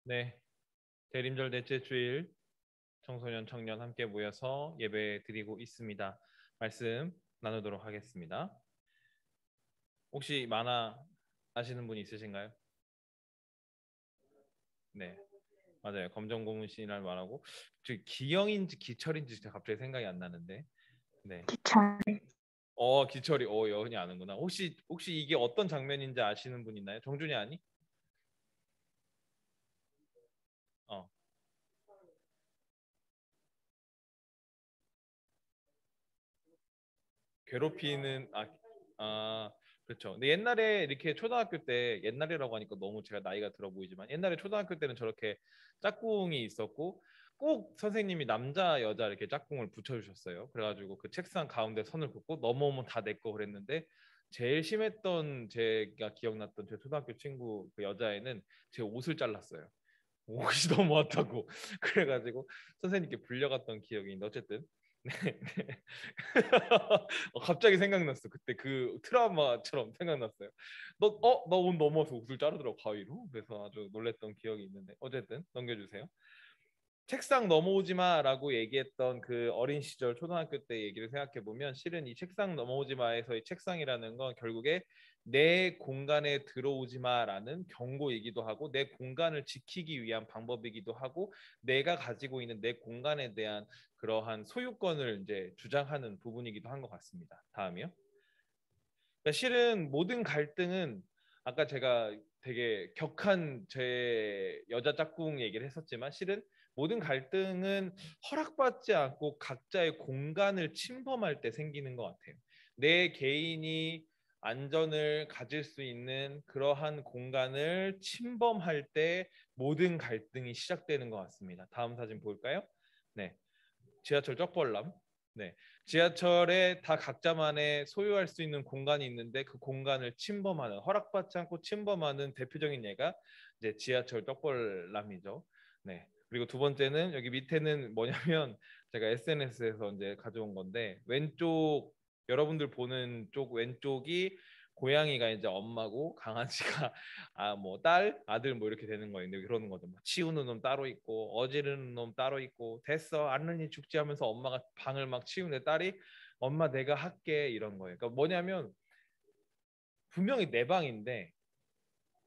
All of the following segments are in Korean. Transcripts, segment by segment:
네, 대림절 넷째 주일 청소년 청년 함께 모여서 예배 드리고 있습니다. 말씀 나누도록 하겠습니다. 혹시 만화 아시는 분 있으신가요? 네, 맞아요. 검정고무신이라는 말하고 저 기영인지 기철인지 제가 갑자기 생각이 안 나는데, 네, 기철. 기철이 여은이 아는구나. 혹시 이게 어떤 장면인지 아시는 분 있나요? 정준이 아니? 어, 괴롭히는 그렇죠. 근데 옛날에 이렇게 초등학교 때 옛날이라고 하니까 너무 제가 나이가 들어 보이지만 옛날에 초등학교 때는 저렇게 짝꿍이 있었고 꼭 선생님이 남자 여자 이렇게 짝꿍을 붙여주셨어요. 그래가지고 그 책상 가운데 선을 긋고 넘어오면 다 내 거 그랬는데 제일 심했던 제가 기억났던 제 초등학교 친구 그 여자애는 제 옷을 잘랐어요. 옷이 너무 왔다고 그래가지고 선생님께 불려갔던 기억이 있는데 어쨌든 네, 네. 갑자기 생각났어. 그때 그 트라우마처럼 생각났어요. 너 옷 넘어서 옷을 자르더라고 가위로. 그래서 아주 놀랬던 기억이 있는데 어쨌든 넘겨주세요. 책상 넘어오지 마라고 얘기했던 그 어린 시절 초등학교 때 얘기를 생각해 보면 실은 이 책상 넘어오지 마에서의 책상이라는 건 결국에 내 공간에 들어오지 마라는 경고이기도 하고 내 공간을 지키기 위한 방법이기도 하고 내가 가지고 있는 내 공간에 대한 그러한 소유권을 이제 주장하는 부분이기도 한 것 같습니다. 다음이요. 그러니까 실은 모든 갈등은 아까 제가 되게 격한 제 여자 짝꿍 얘기를 했었지만 실은 모든 갈등은 허락받지 않고 각자의 공간을 침범할 때 생기는 것 같아요. 내 개인이 안전을 가질 수 있는 그러한 공간을 침범할 때 모든 갈등이 시작되는 것 같습니다. 다음 사진 볼까요? 네, 지하철 쪽벌람. 네, 지하철에 다 각자만의 소유할 수 있는 공간이 있는데 그 공간을 침범하는 허락받지 않고 침범하는 대표적인 예가 이제 지하철 떡벌남이죠. 네. 그리고 두 번째는 여기 밑에는 뭐냐면 제가 SNS에서 이제 가져온 건데 왼쪽 여러분들 보는 쪽 왼쪽이 고양이가 이제 엄마고 강아지가 뭐 딸, 아들 뭐 이렇게 되는 거예요. 근데 그러는 거죠. 뭐 치우는 놈 따로 있고 어지르는 놈 따로 있고 됐어 안느니 죽지 하면서 엄마가 방을 막 치우는데 딸이 엄마 내가 할게 이런 거예요. 그러니까 뭐냐면 분명히 내 방인데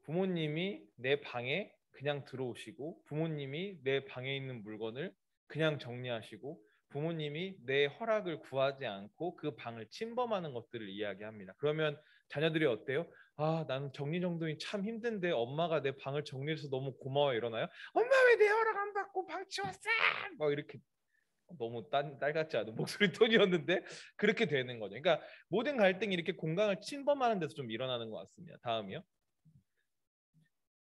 부모님이 내 방에 그냥 들어오시고 부모님이 내 방에 있는 물건을 그냥 정리하시고 부모님이 내 허락을 구하지 않고 그 방을 침범하는 것들을 이야기합니다. 그러면 자녀들이 어때요? 나는 정리정돈이 참 힘든데 엄마가 내 방을 정리해서 너무 고마워 이러나요? 엄마 왜 내 허락 안 받고 방 치웠어? 막 이렇게 너무 딸 같지 않은 목소리 톤이었는데 그렇게 되는 거죠. 그러니까 모든 갈등이 이렇게 공간을 침범하는 데서 좀 일어나는 것 같습니다. 다음이요.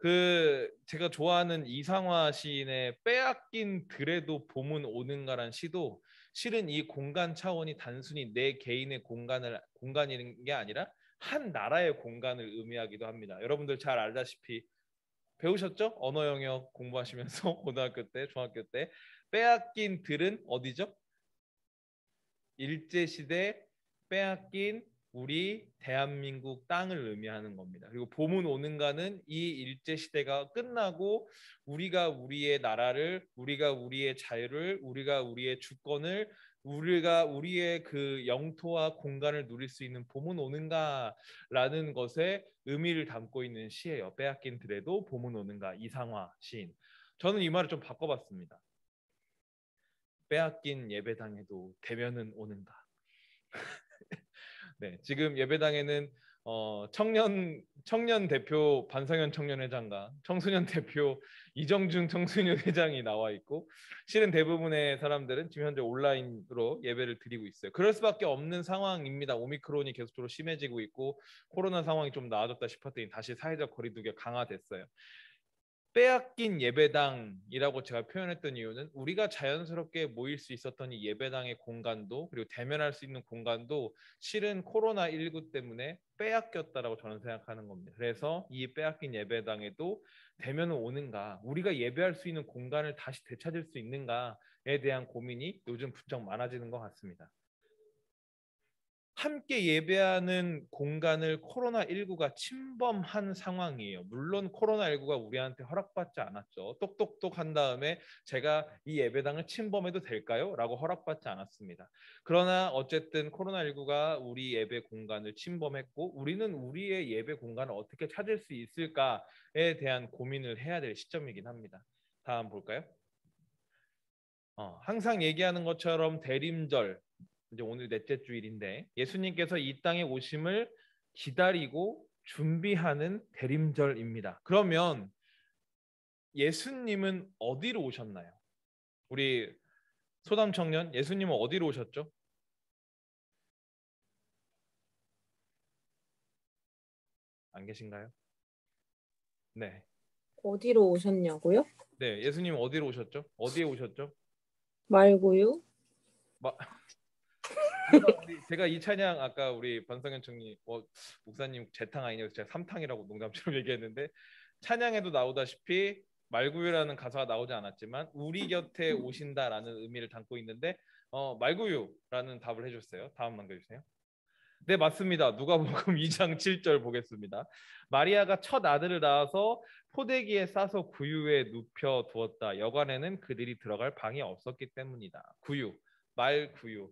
그 제가 좋아하는 이상화 시인의 빼앗긴 들에도 봄은 오는가란 시도 실은 이 공간 차원이 단순히 내 개인의 공간인 게 아니라 한 나라의 공간을 의미하기도 합니다. 여러분들 잘 알다시피 배우셨죠? 언어 영역 공부하시면서 고등학교 때, 중학교 때 빼앗긴 들은 어디죠? 일제시대 빼앗긴 우리 대한민국 땅을 의미하는 겁니다. 그리고 봄은 오는가는 이 일제시대가 끝나고 우리가 우리의 나라를, 우리가 우리의 자유를, 우리가 우리의 주권을, 우리가 우리의 그 영토와 공간을 누릴 수 있는 봄은 오는가라는 것에 의미를 담고 있는 시예요. 빼앗긴 들에도 봄은 오는가 이상화 시인. 저는 이 말을 좀 바꿔봤습니다. 빼앗긴 예배당에도 대면은 오는가. 네, 지금 예배당에는 청년 대표 반성현 청년회장과 청소년 대표 이정준 청소년 회장이 나와 있고 실은 대부분의 사람들은 지금 현재 온라인으로 예배를 드리고 있어요. 그럴 수밖에 없는 상황입니다. 오미크론이 계속적으로 심해지고 있고 코로나 상황이 좀 나아졌다 싶었더니 다시 사회적 거리두기가 강화됐어요. 빼앗긴 예배당이라고 제가 표현했던 이유는 우리가 자연스럽게 모일 수 있었던 이 예배당의 공간도 그리고 대면할 수 있는 공간도 실은 코로나19 때문에 빼앗겼다라고 저는 생각하는 겁니다. 그래서 이 빼앗긴 예배당에도 대면은 오는가, 우리가 예배할 수 있는 공간을 다시 되찾을 수 있는가에 대한 고민이 요즘 부쩍 많아지는 것 같습니다. 함께 예배하는 공간을 코로나19가 침범한 상황이에요. 물론 코로나19가 우리한테 허락받지 않았죠. 똑똑똑 한 다음에 제가 이 예배당을 침범해도 될까요? 라고 허락받지 않았습니다. 그러나 어쨌든 코로나19가 우리 예배 공간을 침범했고 우리는 우리의 예배 공간을 어떻게 찾을 수 있을까에 대한 고민을 해야 될 시점이긴 합니다. 다음 볼까요? 항상 얘기하는 것처럼 대림절, 이제 오늘 넷째 주일인데 예수님께서 이 땅에 오심을 기다리고 준비하는 대림절입니다. 그러면 예수님은 어디로 오셨나요? 우리 소담 청년, 예수님은 어디로 오셨죠? 안 계신가요? 네. 어디로 오셨냐고요? 네, 예수님 어디로 오셨죠? 어디에 오셨죠? 말고요. 마, 제가 이 찬양 아까 우리 반성현 총리 목사님 재탕 아니냐고 제가 삼탕이라고 농담처럼 얘기했는데 찬양에도 나오다시피 말구유라는 가사가 나오지 않았지만 우리 곁에 오신다라는 의미를 담고 있는데 말구유라는 답을 해줬어요. 다음 넘겨주세요. 네, 맞습니다. 누가복음 2장 7절 보겠습니다. 마리아가 첫 아들을 낳아서 포대기에 싸서 구유에 눕혀 두었다. 여관에는 그들이 들어갈 방이 없었기 때문이다. 구유, 말구유.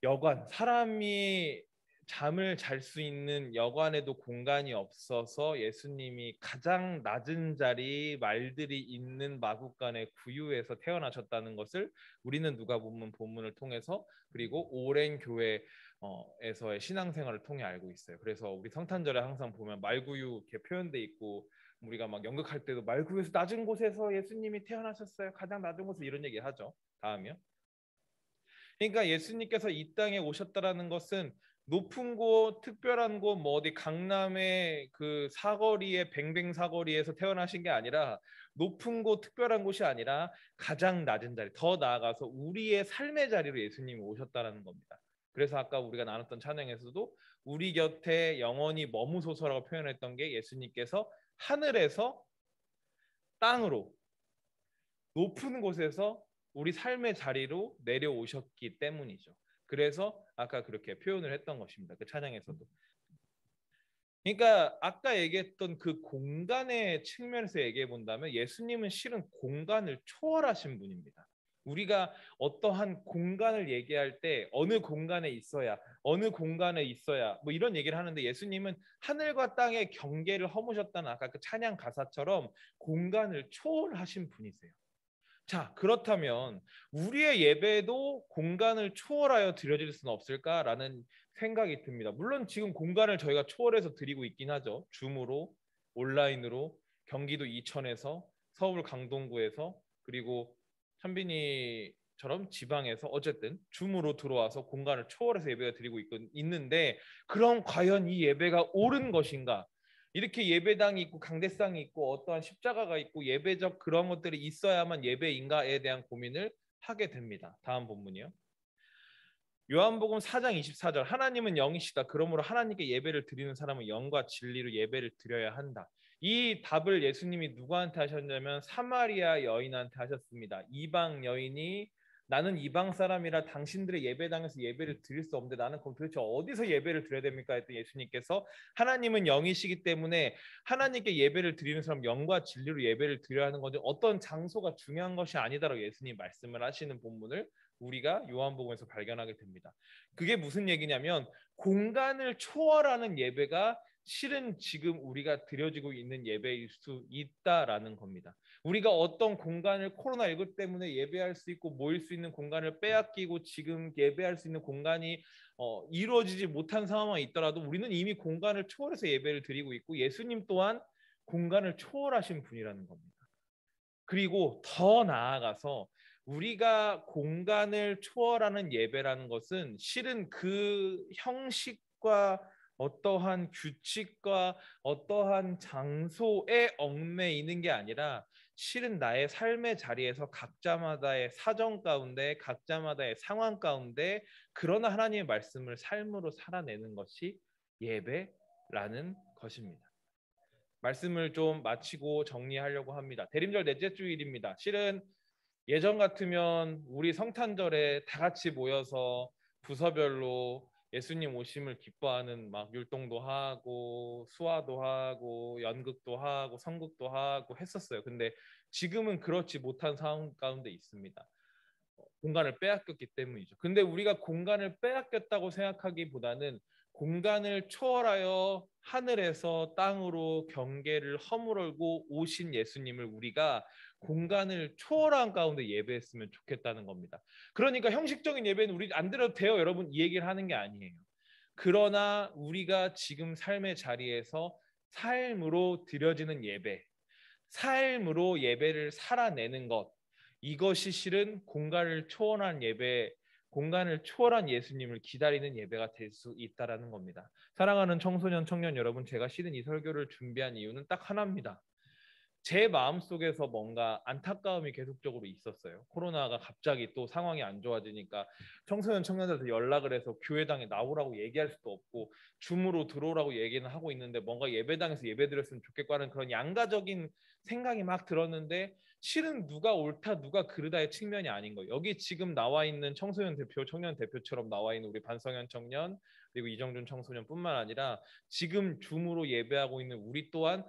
여관, 사람이 잠을 잘 수 있는 여관에도 공간이 없어서 예수님이 가장 낮은 자리 말들이 있는 마구간의 구유에서 태어나셨다는 것을 우리는 누가복음 본문을 통해서 그리고 오랜 교회에서의 신앙생활을 통해 알고 있어요. 그래서 우리 성탄절에 항상 보면 말구유 이렇게 표현돼 있고 우리가 막 연극할 때도 말구유에서 낮은 곳에서 예수님이 태어나셨어요. 가장 낮은 곳에서 이런 얘기 하죠. 다음이요. 그러니까 예수님께서 이 땅에 오셨다라는 것은 높은 곳, 특별한 곳, 뭐 어디 강남의 그 사거리에 뱅뱅 사거리에서 태어나신 게 아니라 높은 곳, 특별한 곳이 아니라 가장 낮은 자리, 더 나아가서 우리의 삶의 자리로 예수님이 오셨다라는 겁니다. 그래서 아까 우리가 나눴던 찬양에서도 우리 곁에 영원히 머무소서라고 표현했던 게 예수님께서 하늘에서 땅으로 높은 곳에서 우리 삶의 자리로 내려오셨기 때문이죠. 그래서 아까 그렇게 표현을 했던 것입니다. 그 찬양에서도. 그러니까 아까 얘기했던 그 공간의 측면에서 얘기해 본다면 예수님은 실은 공간을 초월하신 분입니다. 우리가 어떠한 공간을 얘기할 때 어느 공간에 있어야 어느 공간에 있어야 뭐 이런 얘기를 하는데 예수님은 하늘과 땅의 경계를 허무셨다는 아까 그 찬양 가사처럼 공간을 초월하신 분이세요. 자, 그렇다면 우리의 예배도 공간을 초월하여 드려질 수는 없을까라는 생각이 듭니다. 물론 지금 공간을 저희가 초월해서 드리고 있긴 하죠. 줌으로, 온라인으로, 경기도 이천에서, 서울 강동구에서, 그리고 현빈이처럼 지방에서 어쨌든 줌으로 들어와서 공간을 초월해서 예배가 드리고 있는데 그럼 과연 이 예배가 옳은 것인가? 이렇게 예배당이 있고 강대상이 있고 어떠한 십자가가 있고 예배적 그런 것들이 있어야만 예배인가에 대한 고민을 하게 됩니다. 다음 본문이요. 요한복음 4장 24절 하나님은 영이시다. 그러므로 하나님께 예배를 드리는 사람은 영과 진리로 예배를 드려야 한다. 이 답을 예수님이 누구한테 하셨냐면 사마리아 여인한테 하셨습니다. 이방 여인이 나는 이방 사람이라 당신들의 예배당에서 예배를 드릴 수 없는데 나는 그럼 도대체 어디서 예배를 드려야 됩니까? 했더니 예수님께서 하나님은 영이시기 때문에 하나님께 예배를 드리는 사람 영과 진리로 예배를 드려야 하는 건데 어떤 장소가 중요한 것이 아니다라고 예수님 말씀을 하시는 본문을 우리가 요한복음에서 발견하게 됩니다. 그게 무슨 얘기냐면 공간을 초월하는 예배가 실은 지금 우리가 드려지고 있는 예배일 수 있다라는 겁니다. 우리가 어떤 공간을 코로나19 때문에 예배할 수 있고 모일 수 있는 공간을 빼앗기고 지금 예배할 수 있는 공간이 이루어지지 못한 상황이 있더라도 우리는 이미 공간을 초월해서 예배를 드리고 있고 예수님 또한 공간을 초월하신 분이라는 겁니다. 그리고 더 나아가서 우리가 공간을 초월하는 예배라는 것은 실은 그 형식과 어떠한 규칙과 어떠한 장소에 얽매이는 게 아니라 실은 나의 삶의 자리에서 각자마다의 사정 가운데 각자마다의 상황 가운데 그러나 하나님의 말씀을 삶으로 살아내는 것이 예배라는 것입니다. 말씀을 좀 마치고 정리하려고 합니다. 대림절 넷째 주일입니다. 실은 예전 같으면 우리 성탄절에 다 같이 모여서 부서별로 예수님 오심을 기뻐하는 막 율동도 하고 수화도 하고 연극도 하고 성극도 하고 했었어요. 근데 지금은 그렇지 못한 상황 가운데 있습니다. 공간을 빼앗겼기 때문이죠. 근데 우리가 공간을 빼앗겼다고 생각하기보다는 공간을 초월하여 하늘에서 땅으로 경계를 허물고 오신 예수님을 우리가 공간을 초월한 가운데 예배했으면 좋겠다는 겁니다. 그러니까 형식적인 예배는 우리 안 드려도 돼요, 여러분. 이 얘기를 하는 게 아니에요. 그러나 우리가 지금 삶의 자리에서 삶으로 드려지는 예배, 삶으로 예배를 살아내는 것, 이것이 실은 공간을 초월한 예배, 공간을 초월한 예수님을 기다리는 예배가 될 수 있다라는 겁니다. 사랑하는 청소년 청년 여러분, 제가 실은 이 설교를 준비한 이유는 딱 하나입니다. 제 마음속에서 뭔가 안타까움이 계속적으로 있었어요. 코로나가 갑자기 또 상황이 안 좋아지니까 청소년 청년들한테 연락을 해서 교회당에 나오라고 얘기할 수도 없고 줌으로 들어오라고 얘기는 하고 있는데 뭔가 예배당에서 예배 드렸으면 좋겠고 하는 그런 양가적인 생각이 막 들었는데 실은 누가 옳다 누가 그르다의 측면이 아닌 거예요. 여기 지금 나와 있는 청소년 대표, 청년 대표처럼 나와 있는 우리 반성현 청년 그리고 이정준 청소년뿐만 아니라 지금 줌으로 예배하고 있는 우리 또한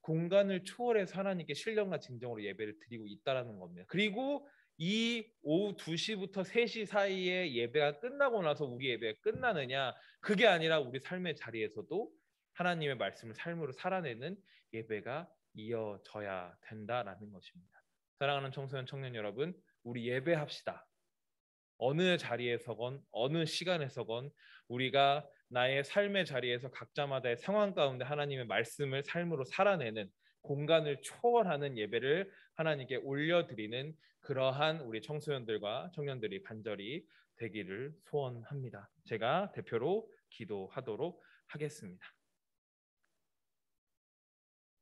공간을 초월해서 하나님께 신령과 진정으로 예배를 드리고 있다는 겁니다. 그리고 이 오후 2시부터 3시 사이에 예배가 끝나고 나서 우리 예배가 끝나느냐, 그게 아니라 우리 삶의 자리에서도 하나님의 말씀을 삶으로 살아내는 예배가 이어져야 된다라는 것입니다. 사랑하는 청소년 청년 여러분, 우리 예배합시다. 어느 자리에서건 어느 시간에서건 우리가 나의 삶의 자리에서 각자마다의 상황 가운데 하나님의 말씀을 삶으로 살아내는 공간을 초월하는 예배를 하나님께 올려드리는 그러한 우리 청소년들과 청년들이 간절히 되기를 소원합니다. 제가 대표로 기도하도록 하겠습니다.